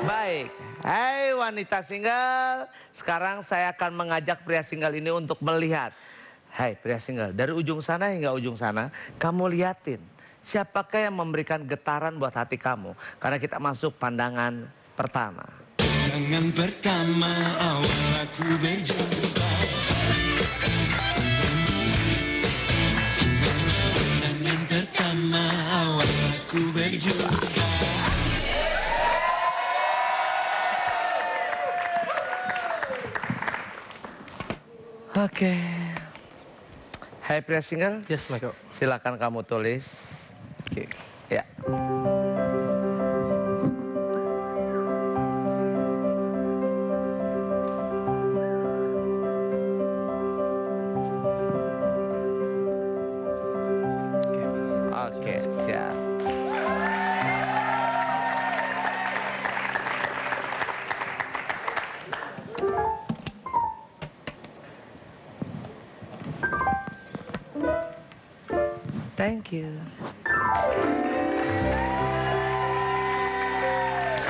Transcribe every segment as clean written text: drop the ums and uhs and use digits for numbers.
Baik, hai wanita single, sekarang saya akan mengajak pria single ini untuk melihat. Hai pria single, dari ujung sana hingga ujung sana, kamu liatin siapakah yang memberikan getaran buat hati kamu. Karena kita masuk pandangan pertama. Pandangan pertama awal aku berjumpa. Pandangan pertama awal aku berjumpa. Oke. Hai pria single. Yes, Mas. Silakan kamu tulis. Oke. Ya. Oke, siap. Thank you.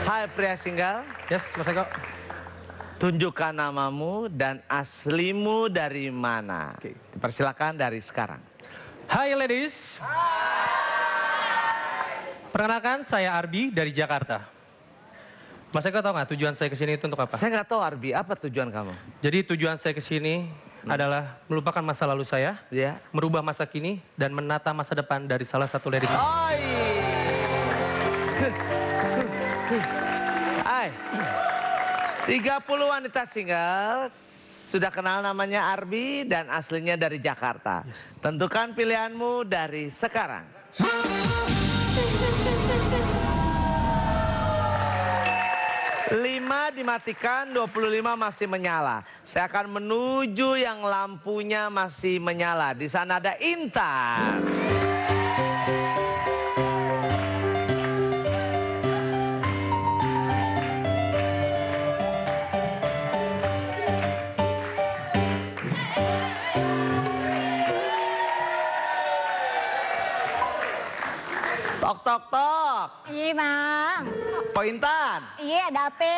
Hai pria single, Yes, Mas Eko. tunjukkan namamu dan aslimu dari mana. Oke. Dipersilakan dari sekarang. Hai ladies. Perkenalkan, saya Arbi dari Jakarta. Mas Eko tahu nggak tujuan saya kesini itu untuk apa? Saya nggak tahu Arbi, apa tujuan kamu? Jadi tujuan saya kesini adalah melupakan masa lalu saya, Ya. merubah masa kini, dan menata masa depan dari salah satu ladies. Oi. Hai. 30 wanita single sudah kenal namanya Arbi dan aslinya dari Jakarta. Tentukan pilihanmu dari sekarang. 5 dimatikan, 25 masih menyala. Saya akan menuju yang lampunya masih menyala. Di sana ada Intan. Tok tok tok. Iya bang. Po Intan. Iya ada apa?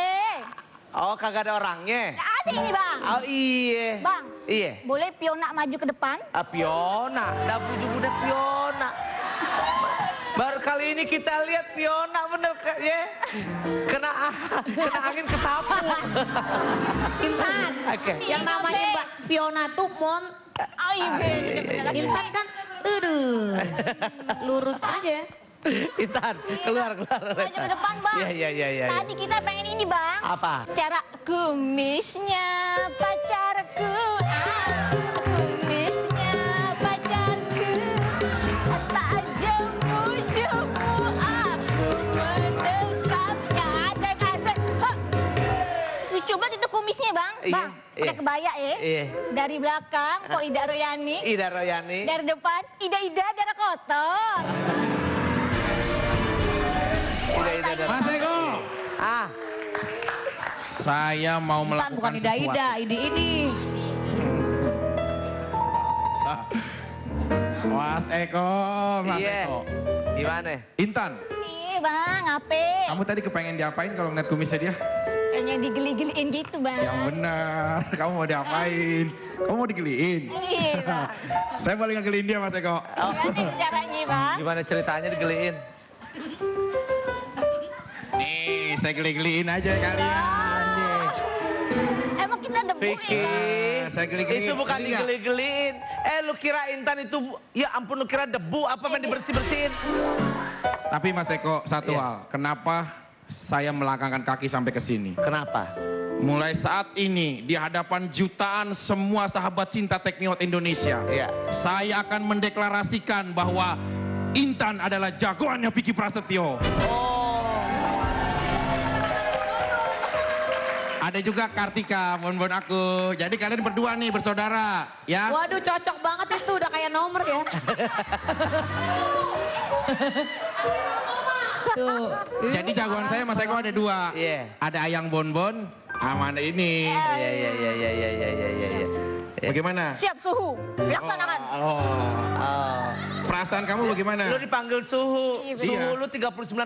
Oh kagak ada orangnya. Ada ini bang. Oh iya. Bang. Iya. Boleh Piona maju ke depan? Piona, dah puju budak Piona. Baru kali ini kita lihat Piona bener ya. Kena angin kesapu. Intan, Oke. yang namanya Mbak Fiona tuh Oh iya bener. Intan kan, lurus aja. Intan, keluar. Maju ke depan bang. Iya. Tadi kita pengen ini bang. Apa? Secara kumisnya pacarku. Kumisnya pacarku. Tak jemu-jemu aku mendekapnya. Adek-adek. Coba itu kumisnya bang. Iya, Bang, pakai iya. kebaya ya. Iya. Dari belakang kok Ida Royani. Ida Royani. Dari depan Ida darah kotor. Ida. Mas Eko, Ah, saya mau Intan melakukan bukan Ida-Ida, ini. Mas Eko, Mas iya. Eko. Gimana? Intan, Iya bang, apa? kamu tadi kepengen diapain kalau ngeliat kumisnya dia? Kayaknya digeli-geliin gitu bang. Yang benar, kamu mau diapain? Kamu mau digeliin? Iya bang. Saya boleh ngegeliin dia Mas Eko. Gimana caranya bang? Gimana ceritanya digeliin? Nih, saya geli-geliin aja kalian. Nih. Emang kita debu Vicky, ya? Saya geli-geliin. itu bukan Ini nggak? digeli-geliin. Lu kira Intan itu, ya ampun lu kira debu apa main dibersih-bersihin? Tapi Mas Eko, satu Iya. hal. Kenapa saya melangkahkan kaki sampai ke sini? Kenapa? Mulai saat ini, di hadapan jutaan semua sahabat cinta Tekniot Indonesia. Iya. Saya akan mendeklarasikan bahwa Intan adalah jagoannya Vicky Prasetyo. Ada juga Kartika, bonbon aku. Jadi kalian berdua nih bersaudara, ya. Waduh cocok banget itu udah kayak nomor ya. Tuh. Jadi jagoan saya Mas Eko ada dua. Iya. Ada Ayang Bonbon, sama ada ini. Iya. Bagaimana? Siap suhu. Laksanakan. Oh. Perasaan kamu bagaimana? Lu dipanggil suhu. Iya, Suhu betul. lu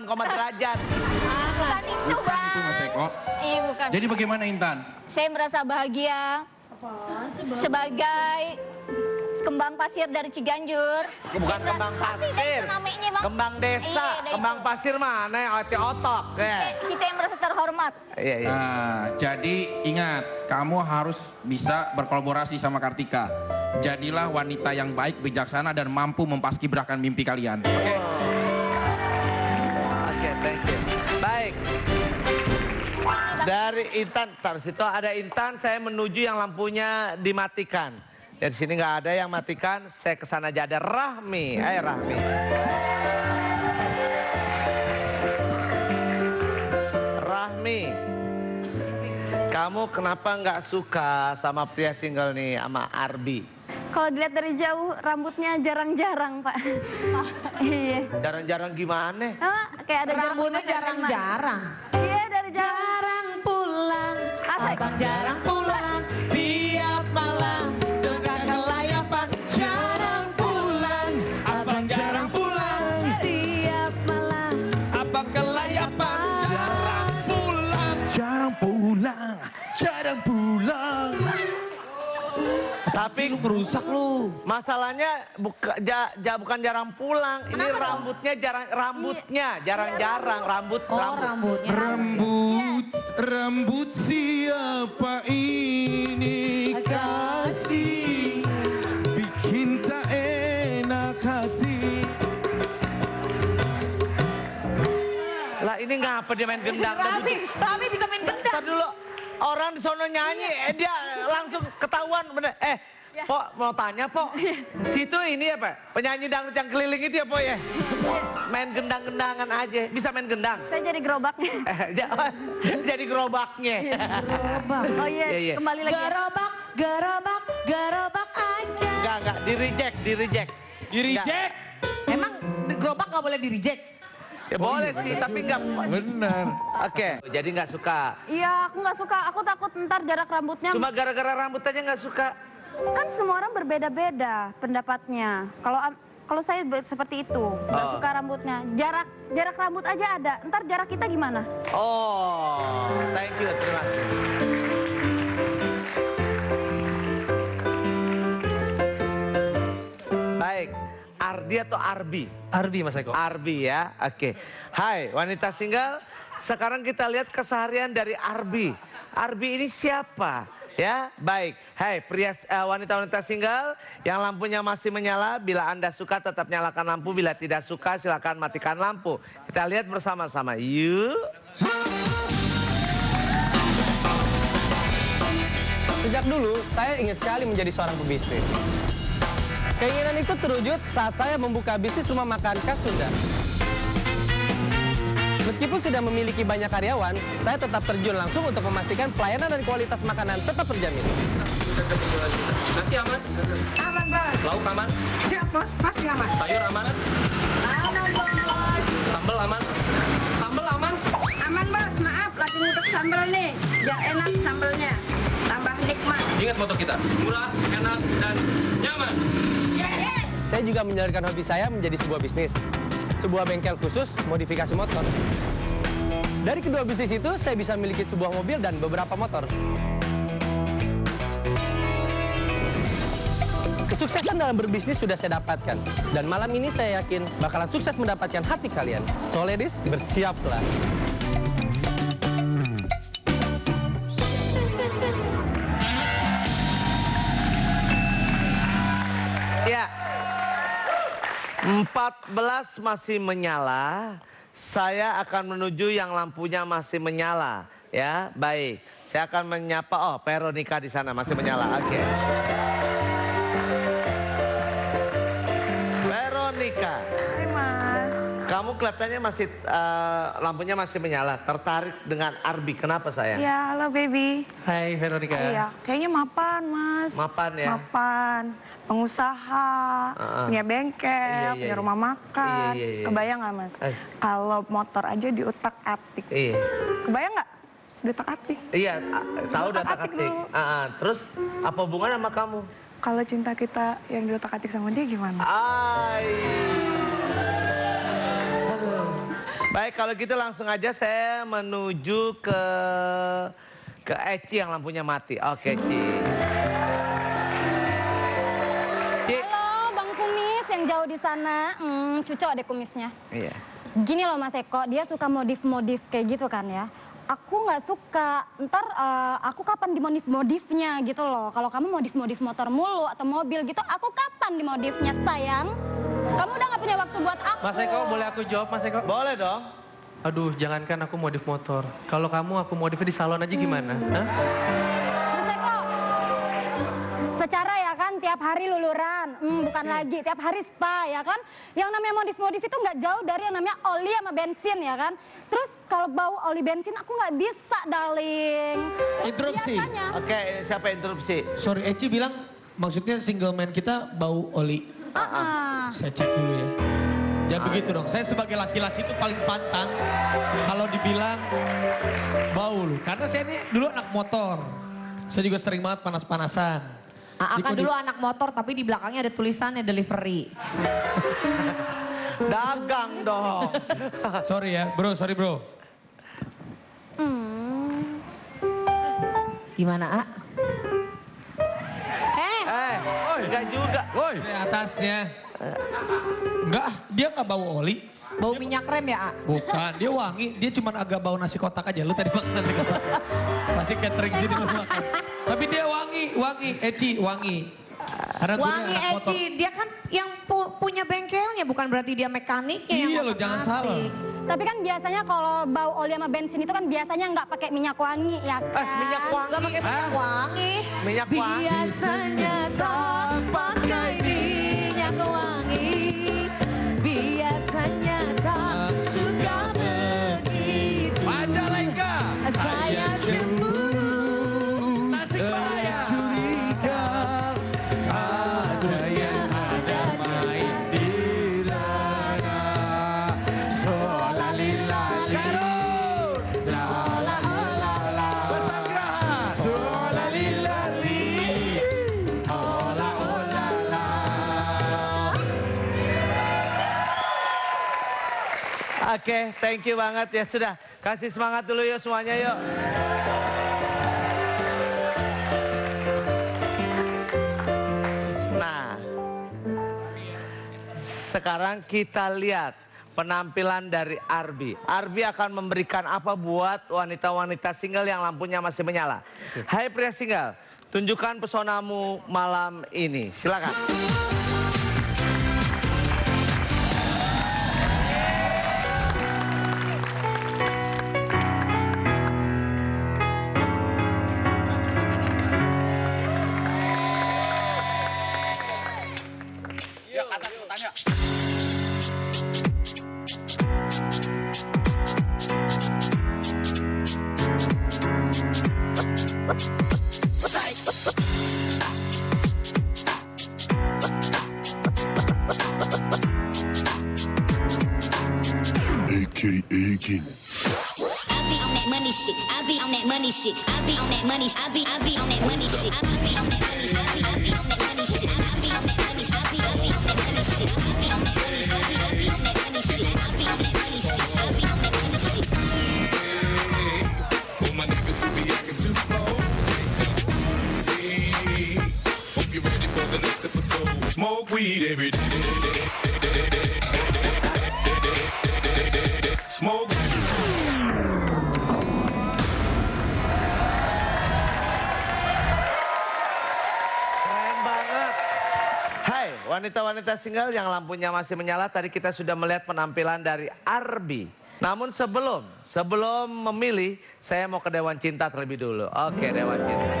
39 derajat. Bukan itu, Bukan Bang. itu Mas Eko. Iya, bukan. Jadi bagaimana Intan? Saya merasa bahagia sebagai kembang pasir dari Ciganjur. Bukan kembang pasir. Namanya, Bang. Kembang desa. Iya, Kembang pasir mana? Otak. Ya. Kita yang merasa terhormat. Iya. Nah, jadi ingat, kamu harus bisa berkolaborasi sama Kartika. Jadilah wanita yang baik, bijaksana, dan mampu mempaskibrahkan mimpi kalian. Oke? Oke, thank you. Baik. Dari Intan, taruh situ ada Intan, saya menuju yang lampunya dimatikan. Dari sini nggak ada yang matikan, saya ke sana aja ada Rahmi. Ayo Rahmi. Rahmi, kamu kenapa nggak suka sama pria single nih, sama Arbi? Kalau dilihat dari jauh rambutnya jarang-jarang, Pak. Iya. Jarang-jarang gimana? Kayak ada Rambutnya jarang-jarang. Iya, dari jauh. Jarang pulang, Asik. abang jarang pulang. Tiap malam suka kelayapan. Jarang pulang, Abang jarang pulang, tiap malam. abang kelayapan. Jarang pulang, jarang pulang. Tapi Rusak lu. masalahnya bukan jarang pulang. Ini rambutnya jarang-jarang. Rambut. Rambutnya. Rambut siapa ini kasih, bikin tak enak hati. Lah ini ngapa dia main gendang? Rami bisa main gendang. Ntar dulu orang di sono nyanyi, dia langsung ketahuan bener. Pok mau tanya Pok, situ ini apa? Penyanyi dangdut yang keliling itu ya Pok ya? Main gendang-gendangan aja, bisa main gendang? Saya jadi gerobaknya. Jadi gerobaknya. Oh iya, Iya. kembali lagi. Ya. Gerobak aja. Enggak, di reject. Emang gerobak gak boleh di reject? Ya boleh sih, tapi enggak. Benar. Oke, jadi nggak suka. Iya, aku nggak suka. Aku takut ntar jarak rambutnya. Cuma gara-gara rambut aja nggak suka. Kan semua orang berbeda-beda pendapatnya. Kalau saya seperti itu, nggak suka rambutnya. Jarak rambut aja ada. Ntar jarak kita gimana? Oh, thank you, terima kasih. Baik, Ardi atau Arbi? Arbi Mas Eko. Arbi ya, oke. Hai wanita single, sekarang kita lihat keseharian dari Arbi. Arbi ini siapa? Ya, baik. Hai pria wanita-wanita single yang lampunya masih menyala, bila Anda suka tetap nyalakan lampu, bila tidak suka silakan matikan lampu. Kita lihat bersama-sama, yuk. Sejak dulu, saya ingin sekali menjadi seorang pebisnis. Keinginan itu terwujud saat saya membuka bisnis rumah makan khas Sunda. Meskipun sudah memiliki banyak karyawan, saya tetap terjun langsung untuk memastikan pelayanan dan kualitas makanan tetap terjamin. Nasi aman? Aman, Bos. Lauk aman? Siap, Bos. Pasti aman. Sayur aman? Aman, Bos. Sambal aman? Sambal aman? Aman, Bos. Maaf, lagi ngudek sambal nih. Biar enak sambalnya. Tambah nikmat. Ingat moto kita, murah, enak, dan nyaman. Yes. Saya juga menjalankan hobi saya menjadi sebuah bisnis. Sebuah bengkel khusus modifikasi motor. Dari kedua bisnis itu, saya bisa memiliki sebuah mobil dan beberapa motor. Kesuksesan dalam berbisnis sudah saya dapatkan. Dan malam ini saya yakin bakalan sukses mendapatkan hati kalian. So ladies, bersiaplah. Ya, 14 masih menyala. Saya akan menuju yang lampunya masih menyala. Ya, baik. Saya akan menyapa. Oh, Veronica di sana masih menyala. Oke. Veronica. Hai, Mas. kamu kelihatannya masih lampunya masih menyala. Tertarik dengan Arbi, kenapa sayang? Ya, halo baby. Hai Veronica. Iya, kayaknya mapan mas. Mapan ya? Mapan, pengusaha, punya bengkel, Iya, punya iya. rumah makan. Iya, iya, iya. Kebayang nggak mas? Kalau motor aja diutak atik. Iya. Kebayang nggak? Diutak atik. Iya, tahu Otak-atik data-atik. dulu. Terus apa hubungan sama kamu? Kalau cinta kita yang diutak atik sama dia gimana? Aduh. Baik, kalau gitu langsung aja saya menuju ke Eci yang lampunya mati. Oke, Ci. Ci. Halo Bang Kumis yang jauh di sana. Cucok deh kumisnya. Iya. Gini loh Mas Eko, dia suka modif-modif kayak gitu kan ya. Aku nggak suka, ntar aku kapan dimodif-modifnya gitu loh. Kalau kamu modif-modif motor mulu atau mobil gitu, aku kapan dimodifnya sayang? Kamu udah nggak punya waktu buat aku. Mas Eko, boleh aku jawab Mas Eko? Boleh dong. Aduh, jangankan aku modif motor. Kalau kamu aku modif di salon aja gimana? Hah? Mas Eko, secara ya kan tiap hari luluran, bukan lagi tiap hari spa ya kan. Yang namanya modif-modif itu nggak jauh dari yang namanya oli sama bensin ya kan. Terus kalau bau oli bensin aku nggak bisa darling. Interupsi. Biasanya. Oke, siapa interupsi? Sorry, Eci bilang maksudnya single man kita bau oli. Saya cek dulu ya. Jangan begitu dong, saya sebagai laki-laki itu paling pantang kalau dibilang bau lu. Karena saya ini dulu anak motor. Saya juga sering banget panas-panasan. Kan dulu anak motor tapi di belakangnya ada tulisannya delivery. Dagang dong. Sorry ya, bro, sorry bro. Gimana, A? Enggak juga. Di atasnya. Enggak, dia nggak bau oli. Bau minyak rem ya, A? Bukan, dia wangi. Dia cuma agak bau nasi kotak aja. Lu tadi makan nasi kotak. Pasti catering sini lu makan. Tapi dia wangi, Eci wangi. Karena gue Wangi anak motor. Eci, dia kan yang punya bengkelnya, bukan berarti dia mekaniknya. Iya yang lo, jangan salah. Tapi kan biasanya kalau bau oli sama bensin itu kan biasanya nggak pakai minyak wangi ya kan. Minyak wangi. Gak pakai minyak wangi. Minyak wangi. Biasanya tak pakai minyak wangi. Biasanya tak suka begitu. Majalengka. Saya cemburu. Tasikmalaya. Curiga ada yang ada main di sana. Solalilali, la la la la. Pesanggerahan. Solalilali, ola ola la. Oke, thank you banget ya sudah. Kasih semangat dulu yuk semuanya yuk. Nah, sekarang kita lihat penampilan dari Arbi. Arbi akan memberikan apa buat wanita-wanita single yang lampunya masih menyala. Hai pria single, tunjukkan pesonamu malam ini. Silakan. AKA King. I be on that money shit. I be on that money shit. I be on that money. I be on that money shit. I be on that money. I be on that money shit. I be on that money. I be on that money shit. I be on that money. I be on that money shit. I be on that money shit. I be on that money shit. All my niggas who be acting too slow. See, hope you're ready for the next episode. Smoke weed every day. Smoke. Keren banget. Hai wanita-wanita single yang lampunya masih menyala. Tadi kita sudah melihat penampilan dari Arbi. Namun sebelum memilih, saya mau ke Dewan Cinta terlebih dulu. Oke, Dewan Cinta.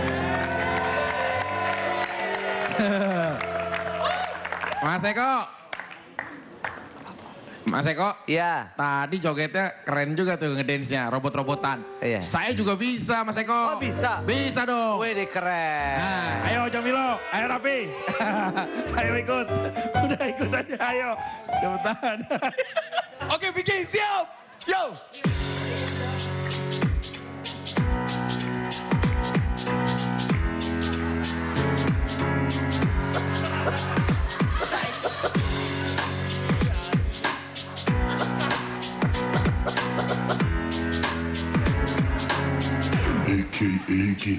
Mas Eko. Mas Eko, Iya. tadi jogetnya keren juga tuh ngedance-nya, robot-robotan. Iya. Saya juga bisa Mas Eko. Oh bisa? Bisa dong. Wih keren. Nah, ayo Jamilo, ayo Rapi. Ayo ikut. Udah ikut aja, ayo. Cepetan. Oke Vicky, siap. Yo.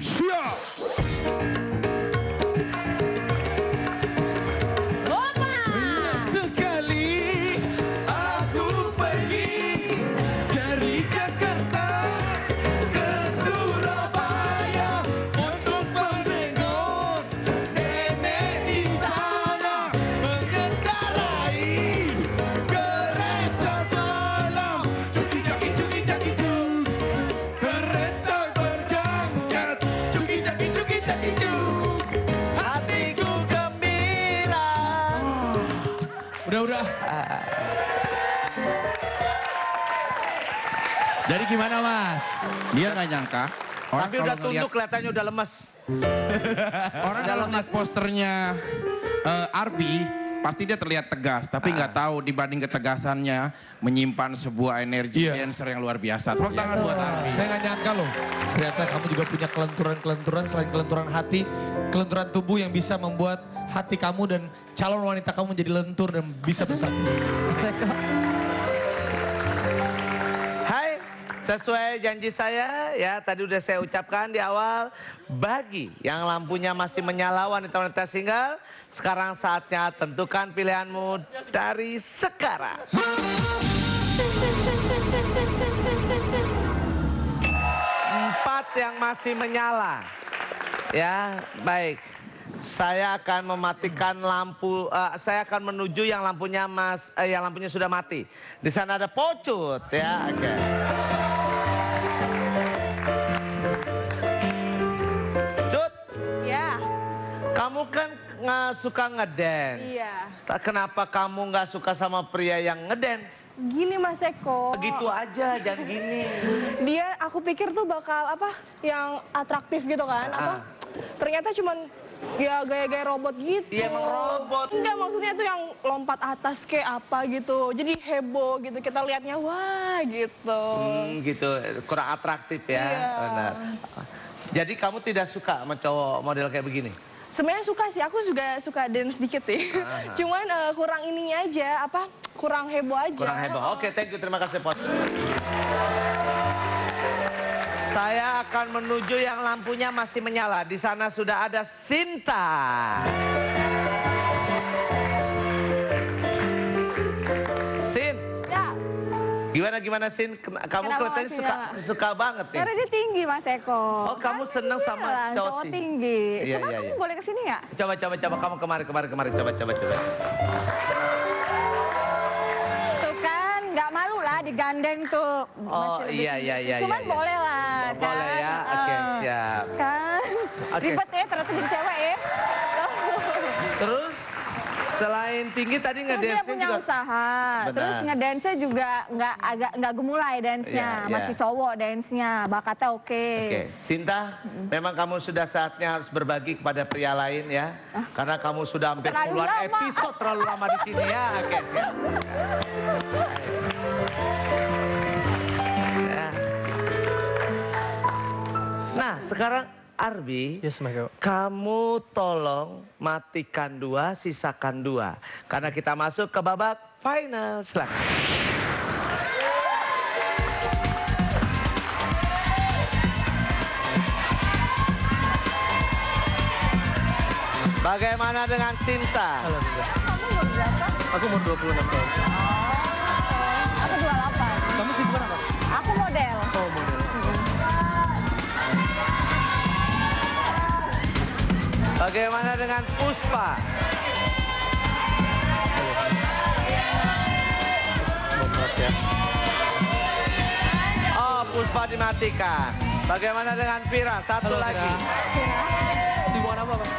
Siap. Sekali aku pergi dari Jakarta ke Surabaya untuk menengok nenek di sana mengendarai kereta dalam cuki-caki-cuk kereta berangkat cuki-caki-cuk hatiku gembira. Udah. Jadi gimana Mas? Dia nggak nyangka. Orang Tapi kalau udah ngeliat- tunduk kelihatannya udah lemes. Orang kalau ngeliat posternya Arbi, pasti dia terlihat tegas. Tapi nggak tahu dibanding ketegasannya menyimpan sebuah energi Iya. dancer yang luar biasa. Tepuk tangan buat Arbi. Saya nggak nyangka loh. Ternyata kamu juga punya kelenturan-kelenturan selain kelenturan hati, kelenturan tubuh yang bisa membuat hati kamu dan calon wanita kamu menjadi lentur dan bisa bersatu. Hai, sesuai janji saya ya tadi udah saya ucapkan di awal. Bagi yang lampunya masih menyala wanita-wanita single, sekarang saatnya tentukan pilihanmu dari sekarang. Empat yang masih menyala. Ya, baik. Saya akan mematikan lampu, saya akan menuju yang lampunya yang lampunya sudah mati. Di sana ada Pocut ya, oke. Cut, Ya, kamu kan nggak suka ngedance. Iya. Kenapa kamu nggak suka sama pria yang ngedance? gini Mas Eko. Begitu aja, jangan gini. Dia aku pikir tuh bakal apa yang atraktif gitu kan. Apa? Ternyata cuman ya gaya-gaya robot gitu. Iya, emang robot. Enggak, maksudnya tuh yang lompat atas kayak apa gitu. Jadi heboh gitu. Kita lihatnya wah gitu. Gitu, kurang atraktif ya. Iya. Benar. Jadi kamu tidak suka sama cowok model kayak begini? Sebenarnya suka sih, aku juga suka dance sedikit sih. Cuman kurang ininya aja, apa? Kurang heboh aja. Kurang heboh. Oke, thank you. Terima kasih, Pot. Saya akan menuju yang lampunya masih menyala. Di sana sudah ada Sinta. Sin. Ya, Gimana Sin? Kamu Kenapa kelihatannya masih suka banget nih. karena dia tinggi Mas Eko. Oh, kamu seneng sama Iyalah, cowok cowok tinggi. tinggi. Iya, Coba iya, kamu iya. boleh kesini ya? Coba kamu kemari. Coba. Tuh kan, nggak malu lah digandeng tuh. Oh, Masih iya. Cuman iya. boleh lah. Boleh kan? ya, oke siap. Kan, Oke. ribet ya ternyata jadi cewek ya. Terus selain tinggi tadi Terus dia ngedance punya juga. usaha, Benar. terus ngedance juga nggak gemulai dance-nya, Iya, iya. masih cowok dance-nya, bakatnya oke. Oke, Sinta, memang kamu sudah saatnya harus berbagi kepada pria lain ya. Karena kamu sudah hampir Terlalu puluhan lama. episode terlalu lama di sini ya. Oke, siap. Ya. Nah, sekarang Arbi, Yes, Mas Eko. kamu tolong matikan 2, sisakan 2. Karena kita masuk ke babak final. Silakan. Bagaimana dengan Sinta? Alhamdulillah. Kamu umur berapa? Aku umur 26 tahun. Aku 28. Kamu sibuk apa? Aku model. Oh, model. Bagaimana dengan Puspa? Ya. Oh, Puspa dimatikan. Bagaimana dengan Vira? Satu Halo, lagi. Vira. Sibuk apa, Pak?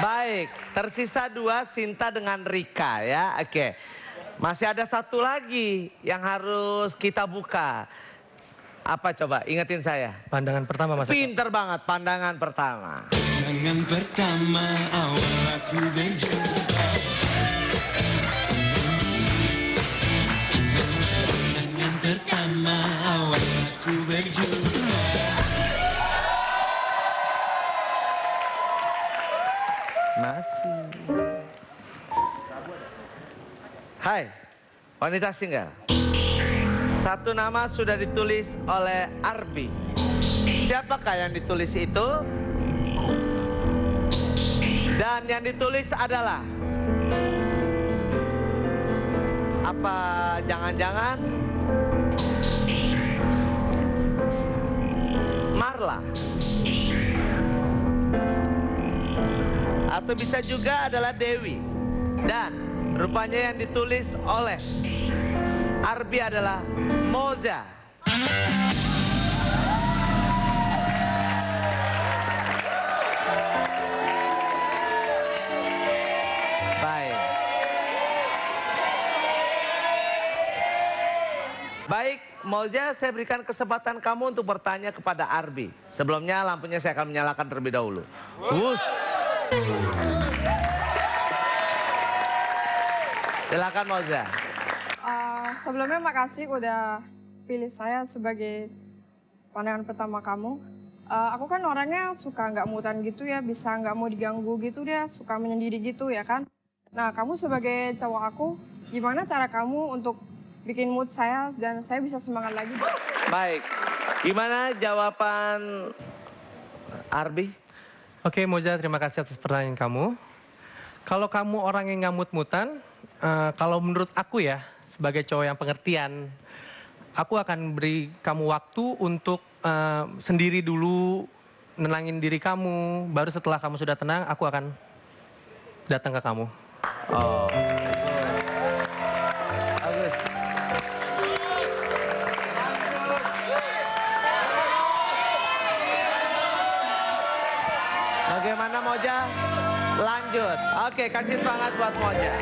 Baik, tersisa 2 Sinta dengan Rika ya. Oke. Masih ada satu lagi yang harus kita buka. Apa coba? Ingetin saya. Pandangan pertama Mas Eko. Pinter banget pandangan pertama. Pandangan pertama awal aku berjumpa. Pandangan pertama awal aku berjumpa. Masih. Hai, wanita single. Satu nama sudah ditulis oleh Arbi. Siapakah yang ditulis itu? Dan yang ditulis adalah apa jangan-jangan Marla? Atau bisa juga adalah Dewi. Dan rupanya yang ditulis oleh Arbi adalah Moza. Baik. Baik, Moza, saya berikan kesempatan kamu untuk bertanya kepada Arbi. Sebelumnya lampunya saya akan menyalakan terlebih dahulu. Silakan Moza. Sebelumnya makasih udah pilih saya sebagai pandangan pertama kamu. Aku kan orangnya suka nggak mutan gitu ya, bisa nggak mau diganggu gitu dia, suka menyendiri gitu ya kan. Nah kamu sebagai cowok aku, gimana cara kamu untuk bikin mood saya dan saya bisa semangat lagi? Baik, gimana jawaban Arbi? Oke Moza, terima kasih atas pertanyaan kamu. Kalau kamu orang yang nggak mut-mutan, kalau menurut aku ya, sebagai cowok yang pengertian, aku akan beri kamu waktu untuk sendiri dulu, nenangin diri kamu. Baru setelah kamu sudah tenang, aku akan datang ke kamu. Oh, bagus. Bagaimana Moja? Lanjut. Oke, kasih semangat buat Moja.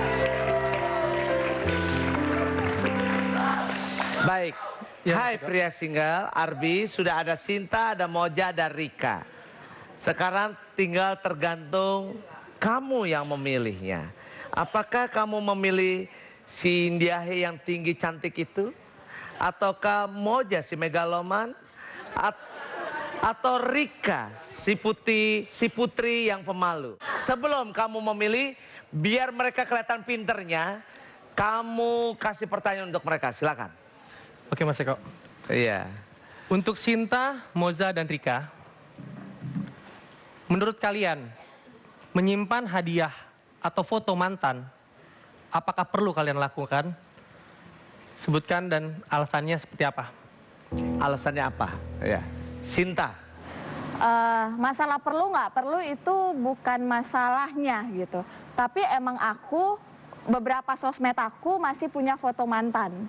Baik. Hai pria single, Arbi, sudah ada Sinta, ada Moja, ada Rika. Sekarang tinggal tergantung kamu yang memilihnya. Apakah kamu memilih si Indiahe yang tinggi cantik itu? Ataukah Moja si megaloman? Atau Rika si putri yang pemalu? Sebelum kamu memilih, biar mereka kelihatan pinternya, kamu kasih pertanyaan untuk mereka, silakan. Oke Mas Eko. Iya. Untuk Sinta, Moza, dan Rika, menurut kalian menyimpan hadiah atau foto mantan, apakah perlu kalian lakukan? Sebutkan dan alasannya seperti apa? Alasannya apa? Ya, Sinta. Masalah perlu nggak perlu itu bukan masalahnya gitu. Tapi emang aku, beberapa sosmed aku masih punya foto mantan.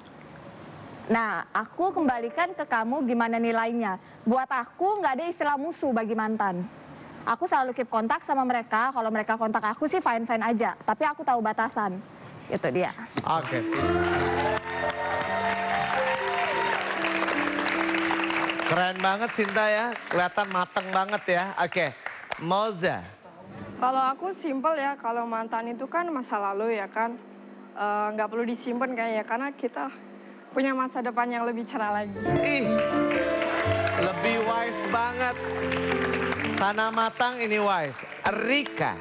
Nah, aku kembalikan ke kamu gimana nilainya. Buat aku nggak ada istilah musuh bagi mantan. Aku selalu keep kontak sama mereka. Kalau mereka kontak aku sih fine-fine aja. Tapi aku tahu batasan. Itu dia. Oke, sih. Keren banget Sinta ya. Kelihatan mateng banget ya. Oke, Moza. Kalau aku simpel ya, kalau mantan itu kan masa lalu ya kan. Nggak perlu disimpan kayaknya, karena kita punya masa depan yang lebih cerah lagi. Ih, lebih wise banget. Sana matang, ini wise. Rika.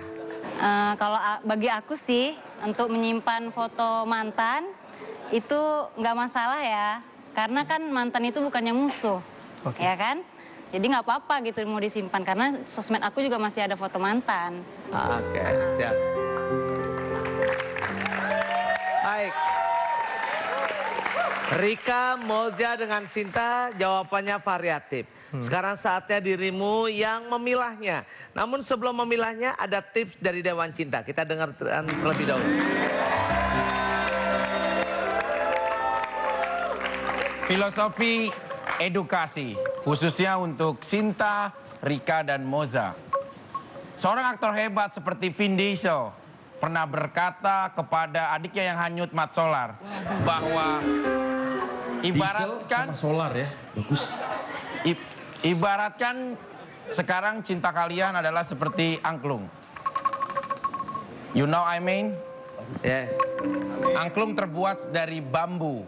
Kalau bagi aku sih, untuk menyimpan foto mantan, itu nggak masalah ya. Karena kan mantan itu bukannya musuh, ya kan? Jadi nggak apa-apa gitu mau disimpan, karena sosmed aku juga masih ada foto mantan. Oke, siap. Baik. Rika, Moza dengan Sinta jawabannya variatif. Sekarang saatnya dirimu yang memilahnya. Namun sebelum memilahnya ada tips dari Dewan Cinta. Kita dengar terlebih dahulu. Filosofi edukasi, khususnya untuk Sinta, Rika, dan Moza. Seorang aktor hebat seperti Vin Diesel pernah berkata kepada adiknya yang hanyut Mat Solar bahwa ibaratkan sama solar ya, bagus. Ibaratkan sekarang cinta kalian adalah seperti angklung. You know I mean? Yes. Angklung terbuat dari bambu.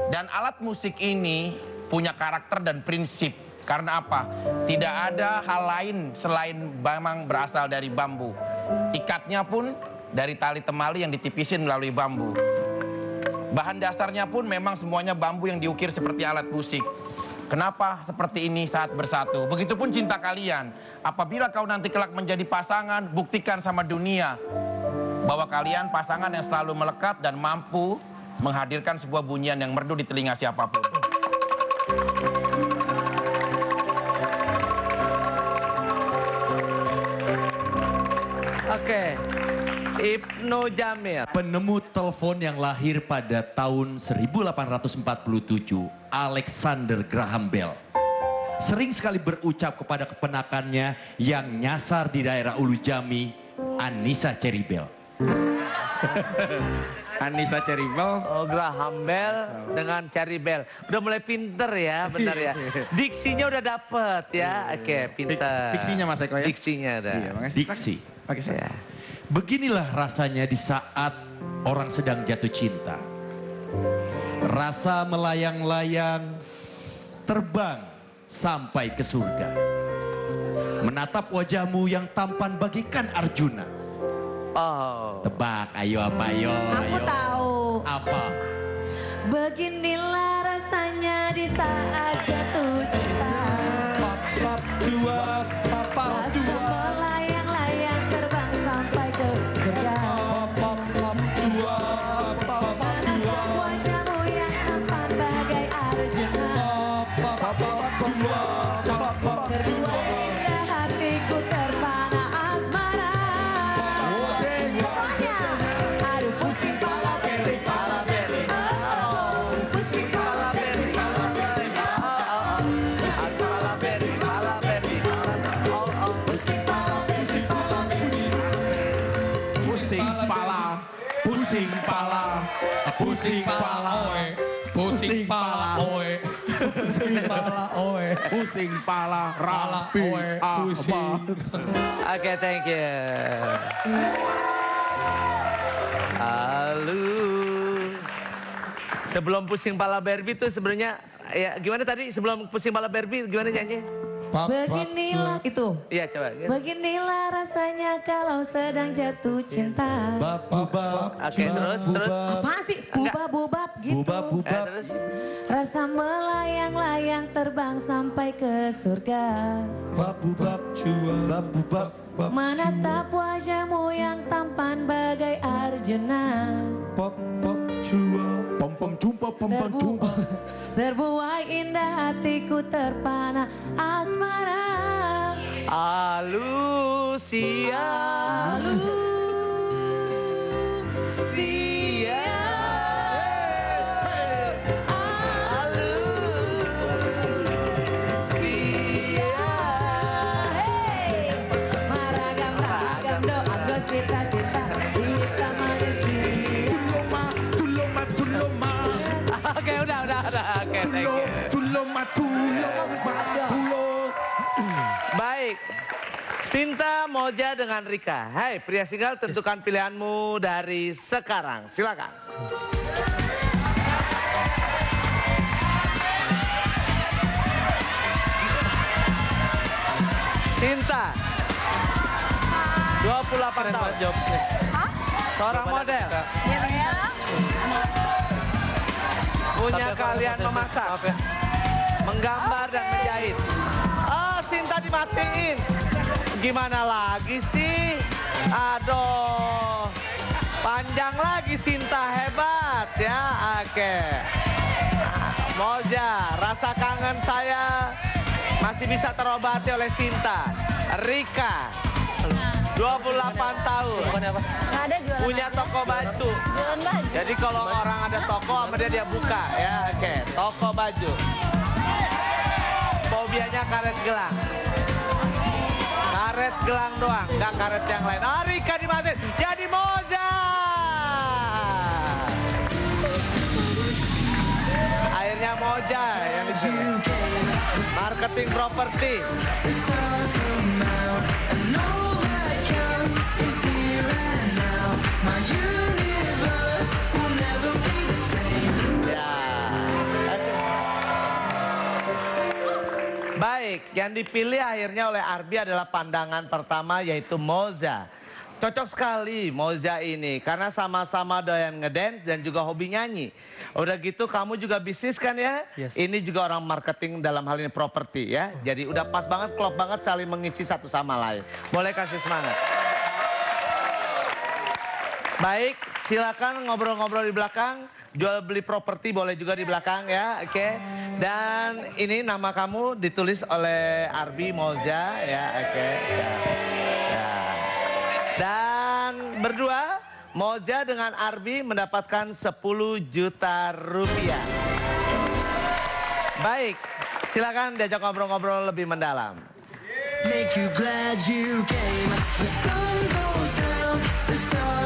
Dan alat musik ini punya karakter dan prinsip. Karena apa? Tidak ada hal lain selain memang berasal dari bambu. Ikatnya pun dari tali temali yang ditipisin melalui bambu. Bahan dasarnya pun memang semuanya bambu yang diukir seperti alat musik. Kenapa seperti ini saat bersatu? Begitupun cinta kalian. Apabila kau nanti kelak menjadi pasangan, buktikan sama dunia bahwa kalian pasangan yang selalu melekat dan mampu menghadirkan sebuah bunyian yang merdu di telinga siapapun. Oke, Ibnu Jamil. Penemu telepon yang lahir pada tahun 1847, Alexander Graham Bell. Sering sekali berucap kepada keponakannya yang nyasar di daerah Ulu Jami, Anissa Cherry Bell. Anissa Cherry Bell. Oh, Graham Bell dengan Cherry Bell. Udah mulai pinter ya, benar ya. Diksinya udah dapet ya. Oke, pinter. Diksinya Mas Eko ya? Diksinya udah. Iya, makasih. Diksi. Oke, ya. Beginilah rasanya di saat orang sedang jatuh cinta. Rasa melayang-layang, terbang sampai ke surga. Menatap wajahmu yang tampan bagikan Arjuna. Oh. Tebak, ayo apa ayo? Aku ayo. tahu. Apa? Beginilah rasanya di saat jatuh cinta. Pap dua, pap dua. Melayang-layang terbang sampai ke surga. Pap dua, pap Menatap wajahmu yang tampan bagai Arjuna. pap dua, Berdua indah hatiku terpana asmara. Pokoknya, aduh pusing pala beri, pala beri. Oh, pusing pala beri, pala beri. Pala beri, pala beri. Pusing pala beri, pala beri. Pusing pala, pusing pala, pusing pala, Pusing pala oe. Pusing pala oe. pusing pala, rapi, pusing. Oke, thank you. Halo. Sebelum pusing pala Barbie tuh sebenarnya ya gimana tadi sebelum pusing pala Barbie gimana nyanyi? Beginilah itu. Iya coba. Beginilah rasanya kalau sedang jatuh cinta. Oke, terus. Apaan sih? Bubab-bubab gitu. Terus. Rasa melayang-layang terbang sampai ke surga. Menatap wajahmu yang tampan bagai Arjuna. Terbuai indah hatiku terpana asmara. Alusia. Maragam-ragam doa gosita-sita kita manusia. Oke, udah. Oke, thank you. Baik. Sinta, Moja dengan Rika. Hai, pria single, tentukan pilihanmu dari sekarang. Silakan. Sinta. 28 tahun. Seorang model. Punya kalian memasak, menggambar dan menjahit. Oh, Sinta dimatiin. Gimana lagi sih? Aduh, panjang lagi Sinta, hebat ya. Oke. Moja, rasa kangen saya masih bisa terobati oleh Sinta. Rika, 28 tahun. Punya toko baju. Jadi kalau orang ada toko sama dia buka ya. Oke, toko baju. Fobianya karet gelang. karet gelang doang, nggak karet yang lain. Rika Dimatin jadi Moza. Akhirnya Moza yang dipilih. Marketing properti. Baik, yang dipilih akhirnya oleh Arbi adalah pandangan pertama yaitu Moza. Cocok sekali Moza ini karena sama-sama doyan ngedance dan juga hobi nyanyi. Udah gitu kamu juga bisnis kan ya? Yes. Ini juga orang marketing dalam hal ini properti ya. Jadi udah pas banget, klop banget saling mengisi satu sama lain. Boleh kasih semangat. Baik, silakan ngobrol-ngobrol di belakang. Jual beli properti boleh juga di belakang ya, oke. Dan ini nama kamu ditulis oleh Arbi Moza ya, oke. Ya. Dan berdua Moza dengan Arbi mendapatkan 10 juta rupiah. Baik, silakan diajak ngobrol-ngobrol lebih mendalam. Make you glad you came. The sun goes down, the stars